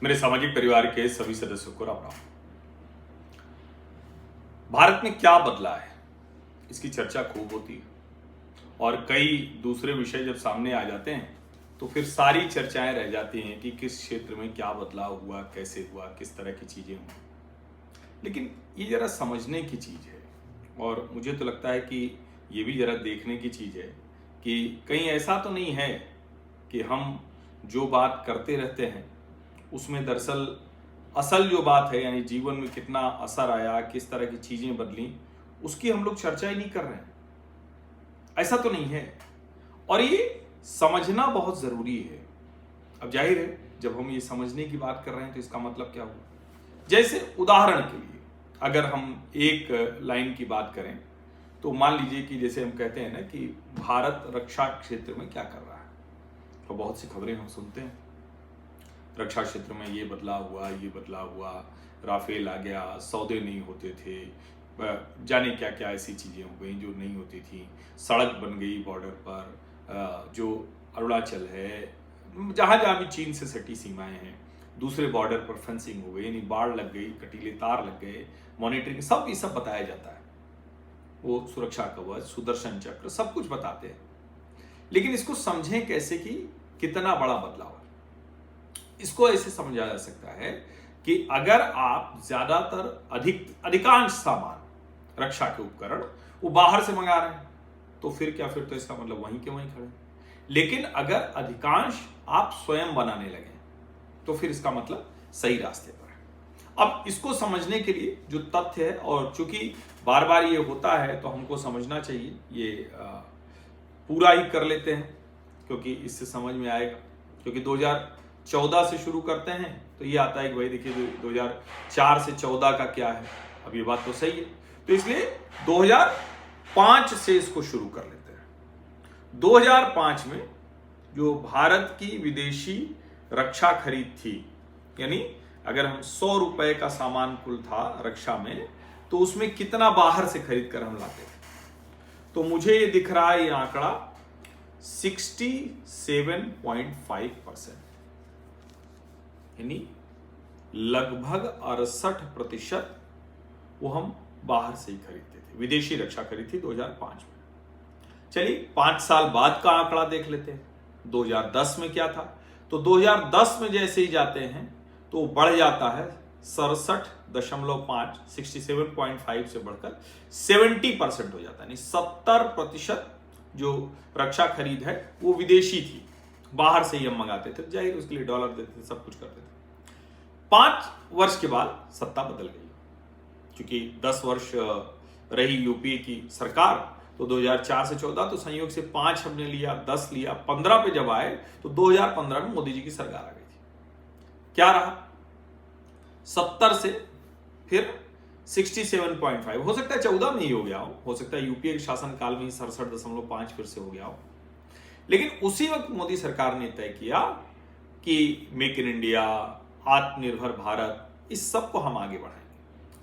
मेरे सामाजिक परिवार के सभी सदस्यों को राम राम। भारत में क्या बदला है, इसकी चर्चा खूब होती है और कई दूसरे विषय जब सामने आ जाते हैं तो फिर सारी चर्चाएं रह जाती हैं कि किस क्षेत्र में क्या बदलाव हुआ, कैसे हुआ, किस तरह की चीजें हुई। लेकिन ये जरा समझने की चीज है और मुझे तो लगता है कि ये भी जरा देखने की चीज है कि कहीं ऐसा तो नहीं है कि हम जो बात करते रहते हैं उसमें दरअसल असल जो बात है, यानी जीवन में कितना असर आया, किस तरह की चीजें बदली, उसकी हम लोग चर्चा ही नहीं कर रहे हैं। ऐसा तो नहीं है और ये समझना बहुत जरूरी है। अब जाहिर है जब हम ये समझने की बात कर रहे हैं तो इसका मतलब क्या हुआ। जैसे उदाहरण के लिए अगर हम एक लाइन की बात करें तो मान लीजिए कि जैसे हम कहते हैं ना कि भारत रक्षा क्षेत्र में क्या कर रहा है, तो बहुत सी खबरें हम सुनते हैं, रक्षा क्षेत्र में ये बदलाव हुआ, ये बदलाव हुआ, राफेल आ गया, सौदे नहीं होते थे, जाने क्या क्या ऐसी चीज़ें हो गई जो नहीं होती थी, सड़क बन गई बॉर्डर पर, जो अरुणाचल है, जहाँ जहाँ भी चीन से सटी सीमाएं हैं, दूसरे बॉर्डर पर फेंसिंग हो गई, यानी बाड़ लग गई, कटीले तार लग गए, मॉनिटरिंग, सब ये सब बताया जाता है। वो सुरक्षा कवच, सुदर्शन चक्र, सब कुछ बताते हैं। लेकिन इसको समझें कैसे कि कितना बड़ा बदलाव है। इसको ऐसे समझा जा सकता है कि अगर आप ज्यादातर अधिकांश सामान, रक्षा के उपकरण वो बाहर से मंगा रहे हैं तो फिर क्या, फिर तो इसका मतलब वहीं के वहीं खड़े। लेकिन अगर अधिकांश आप स्वयं बनाने लगे तो फिर इसका मतलब सही रास्ते पर है। अब इसको समझने के लिए जो तथ्य है, और चूंकि बार बार ये होता है तो हमको समझना चाहिए, ये पूरा ही कर लेते हैं क्योंकि इससे समझ में आएगा। क्योंकि 2014 से शुरू करते हैं तो ये आता है कि भाई देखिए 2004 से 14 का क्या है। अब ये बात तो सही है, तो इसलिए 2005 से इसको शुरू कर लेते हैं। 2005 में जो भारत की विदेशी रक्षा खरीद थी, यानी अगर हम 100 रुपए का सामान कुल था रक्षा में, तो उसमें कितना बाहर से खरीद कर हम लाते थे, तो मुझे ये दिख रहा है ये आंकड़ा 67.5%, यानी लगभग 68% वो हम बाहर से ही खरीदते थे। विदेशी रक्षा खरीद थी 2005 में। चलिए 5 साल बाद का आंकड़ा देख लेते हैं, 2010 में क्या था। तो 2010 में जैसे ही जाते हैं तो बढ़ जाता है 67.5, 67.5 से बढ़कर 70% हो जाता है, यानी 70% जो रक्षा खरीद है वो विदेशी थी, बाहर से ही हम मंगाते थे। जाहिर उसके लिए डॉलर देते थे, सब कुछ करते थे। 5 वर्ष के बाद सत्ता बदल गई, क्योंकि 10 वर्ष रही यूपीए की सरकार, तो 2004 से 14 तो संयोग से 5 हमने लिया, 10 लिया, 15 पे जब आए तो 2015 में मोदी जी की सरकार आ गई थी। क्या रहा, 70 से फिर 67.5, हो सकता है 14 में ही हो गया हो सकता है यूपीए के शासन काल में ही 67.5 फिर से हो गया हो। लेकिन उसी वक्त मोदी सरकार ने तय किया कि मेक इन इंडिया, आत्मनिर्भर भारत, इस सब को हम आगे बढ़ाएंगे,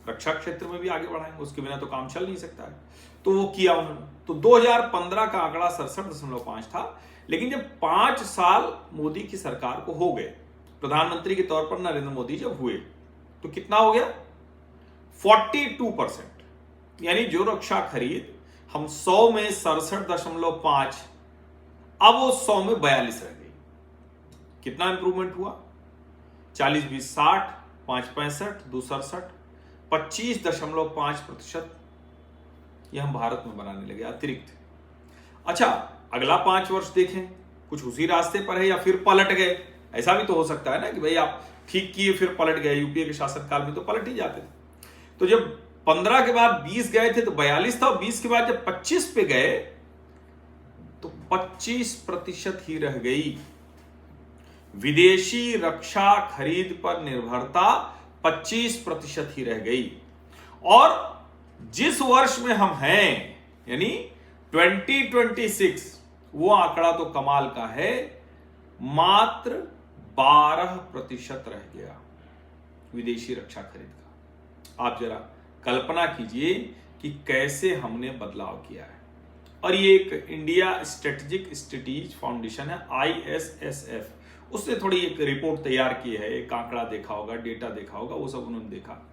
रक्षा क्षेत्र में भी आगे बढ़ाएंगे, उसके बिना तो काम चल नहीं सकता है। तो वो किया उन्होंने। तो 2015 का आंकड़ा 67.5 था। लेकिन जब 5 साल मोदी की सरकार को हो गए, प्रधानमंत्री के तौर पर नरेंद्र मोदी जब हुए, तो कितना हो गया, 42%, यानी जो रक्षा खरीद हम 100 में 67.5, अब वो 100 में 42 रह गई। कितना इंप्रूवमेंट हुआ, 40-20 60, 5-65, 2-67, 25.5% ये हम भारत में बनाने लगे अतिरिक्त। अच्छा, अगला 5 वर्ष देखें, कुछ उसी रास्ते पर है या फिर पलट गए। ऐसा भी तो हो सकता है ना कि भाई आप ठीक किए फिर पलट गए, यूपीए के शासनकाल में तो पलट ही जाते थे। तो जब 15 के बाद 20 गए थे तो 42 था, और 20 के बाद जब 25 पे गए तो 25% ही रह गई। विदेशी रक्षा खरीद पर निर्भरता 25% ही रह गई। और जिस वर्ष में हम हैं, यानी 2026, वो आंकड़ा तो कमाल का है, मात्र 12% रह गया विदेशी रक्षा खरीद का। आप जरा कल्पना कीजिए कि कैसे हमने बदलाव किया है। और ये एक इंडिया स्ट्रेटेजिक स्टडीज फाउंडेशन है, ISSF, उसने थोड़ी एक रिपोर्ट तैयार की है, एक आंकड़ा देखा होगा, डेटा देखा होगा, वो सब उन्होंने देखा।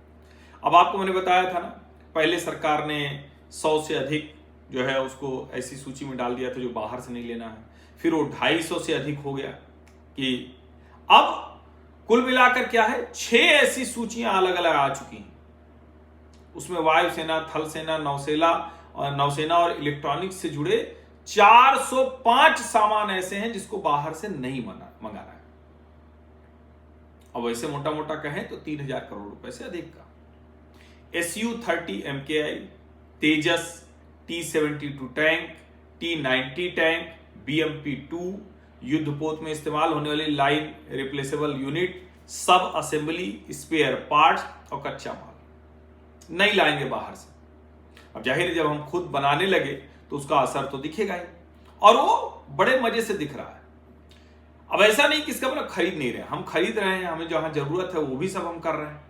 अब आपको मैंने बताया था ना, पहले सरकार ने 100 से अधिक जो है उसको ऐसी सूची में डाल दिया था जो बाहर से नहीं लेना है, फिर वो 250 से अधिक हो गया कि अब कुल मिलाकर क्या है, 6 ऐसी सूचियां अलग अलग आ चुकी हैं। उसमें वायुसेना, थल सेना, नौसेना और इलेक्ट्रॉनिक्स से जुड़े 405 सामान ऐसे हैं जिसको बाहर से नहीं मंगाना है। अब वैसे मोटा मोटा कहें तो 3000 करोड़ रुपए से अधिक का Su-30 MKI, तेजस, T-72 tank, T-90 tank, BMP-2, युद्धपोत में इस्तेमाल होने वाली लाइन रिप्लेसेबल यूनिट, सब असेंबली, स्पेयर पार्ट्स और कच्चा माल नहीं लाएंगे बाहर से। अब जाहिर है जब हम खुद बनाने लगे तो उसका असर तो दिखेगा ही, और वो बड़े मजे से दिख रहा है। अब ऐसा नहीं कि इसका मतलब खरीद नहीं रहे, हम खरीद रहे हैं, हमें जहां जरूरत है वो भी सब हम कर रहे हैं।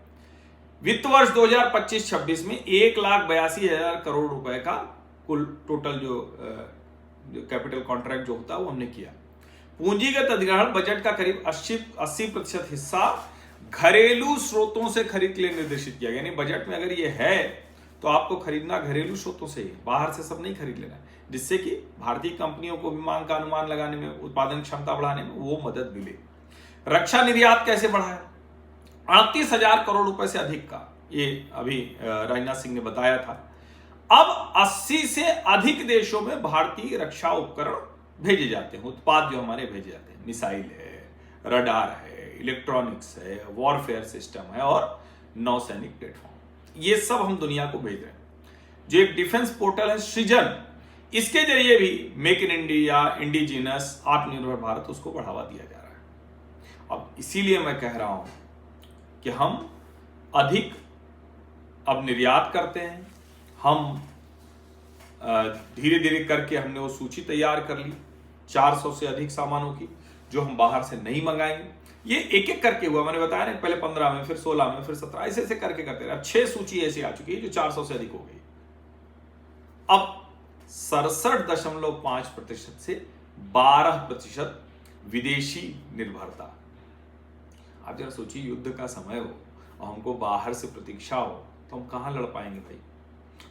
वित्त वर्ष 2025-26 में 1,82,000 करोड़ रुपए का कुल टोटल जो कैपिटल कॉन्ट्रैक्ट जो होता है वो हमने किया। पूंजीगत अधिग्रहण बजट का करीब 80% हिस्सा घरेलू स्रोतों से खरीद के लिए निर्देशित किया गया। यानी बजट में अगर ये है तो आपको खरीदना घरेलू स्रोतों से ही, बाहर से सब नहीं खरीद लेना, जिससे कि भारतीय कंपनियों को भी मांग का अनुमान लगाने में, उत्पादन क्षमता बढ़ाने में वो मदद मिले। रक्षा निर्यात कैसे बढ़ाया? 38,000 करोड़ रुपए से अधिक का, ये अभी राजनाथ सिंह ने बताया था। अब 80 से अधिक देशों में भारतीय रक्षा उपकरण भेजे जाते हैं, उत्पाद जो हमारे भेजे जाते हैं, मिसाइल है, रडार है, इलेक्ट्रॉनिक्स है, वॉरफेयर सिस्टम है और नौसैनिक प्लेटफॉर्म, ये सब हम दुनिया को भेज रहे हैं। जो एक डिफेंस पोर्टल है सृजन, इसके जरिए भी मेक इन इंडिया, इंडिजिनस, आत्मनिर्भर भारत, उसको बढ़ावा दिया जा रहा है। अब इसीलिए मैं कह रहा हूं कि हम अधिक अब निर्यात करते हैं, हम धीरे धीरे करके हमने वो सूची तैयार कर ली 400 से अधिक सामानों की जो हम बाहर से नहीं मंगाएंगे। ये एक एक करके हुआ, मैंने बताया ना, पहले 15 में, फिर 16 में, फिर 17, ऐसे ऐसे करके करते रहे। अब 6 सूची ऐसी आ चुकी है जो 400 से अधिक हो गई। अब 67.5% से 12% विदेशी निर्भरता। आप जरा सोचिए, युद्ध का समय हो और हमको बाहर से प्रतीक्षा हो तो हम कहां लड़ पाएंगे भाई।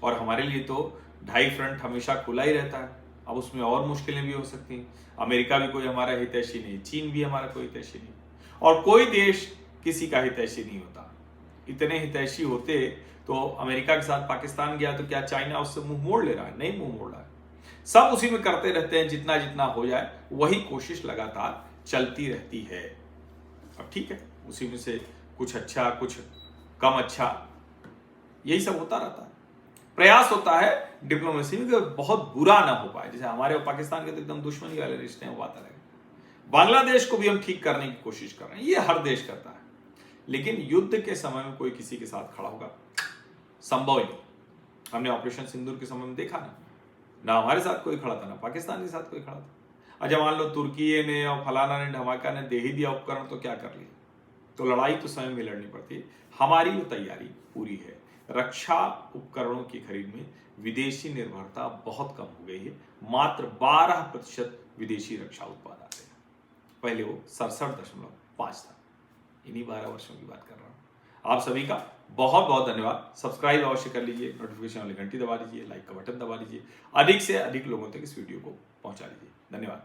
और हमारे लिए तो 2.5 फ्रंट हमेशा खुला ही रहता है। अब उसमें और मुश्किलें भी हो सकती हैं। अमेरिका भी कोई हमारा हितैषी नहीं, चीन भी हमारा कोई हितैषी नहीं, और कोई देश किसी का हितैषी नहीं होता। इतने हितैषी होते तो अमेरिका के साथ पाकिस्तान गया तो क्या चाइना उससे मुंह मोड़ ले रहा है? नहीं मुंह मोड़ रहा है। सब उसी में करते रहते हैं, जितना जितना हो जाए वही कोशिश लगातार चलती रहती है। अब ठीक है, उसी में से कुछ अच्छा, कुछ कम अच्छा, यही सब होता रहता है। प्रयास होता है डिप्लोमेसी में कि बहुत बुरा ना हो पाए। जैसे हमारे और पाकिस्तान के तो एकदम दुश्मनी वाले रिश्ते हैं, वो बात अलग है। बांग्लादेश को भी हम ठीक करने की कोशिश कर रहे हैं, ये हर देश करता है, लेकिन युद्ध के समय में कोई किसी के साथ खड़ा होगा संभव ही नहीं। हमने ऑपरेशन सिंदूर के समय में देखा ना हमारे साथ कोई खड़ा था, ना पाकिस्तान के साथ कोई खड़ा था। अच्छा मान लो तुर्की ने और फलाना ने, धमाका ने दे ही दिया उपकरण, तो क्या कर लिया? तो लड़ाई तो स्वयं में लड़नी पड़ती है। हमारी वो तैयारी पूरी है। रक्षा उपकरणों की खरीद में विदेशी निर्भरता बहुत कम हो गई है। मात्र 12% विदेशी रक्षा उत्पाद आते हैं, पहले वो 67.5 था। इन्हीं 12 वर्षों की बात कर रहा हूं। आप सभी का बहुत बहुत धन्यवाद। सब्सक्राइब अवश्य कर लीजिए, नोटिफिकेशन वाली घंटी दबा लीजिए, लाइक का बटन दबा लीजिए, अधिक से अधिक लोगों तक इस वीडियो को पहुंचा लीजिए। धन्यवाद।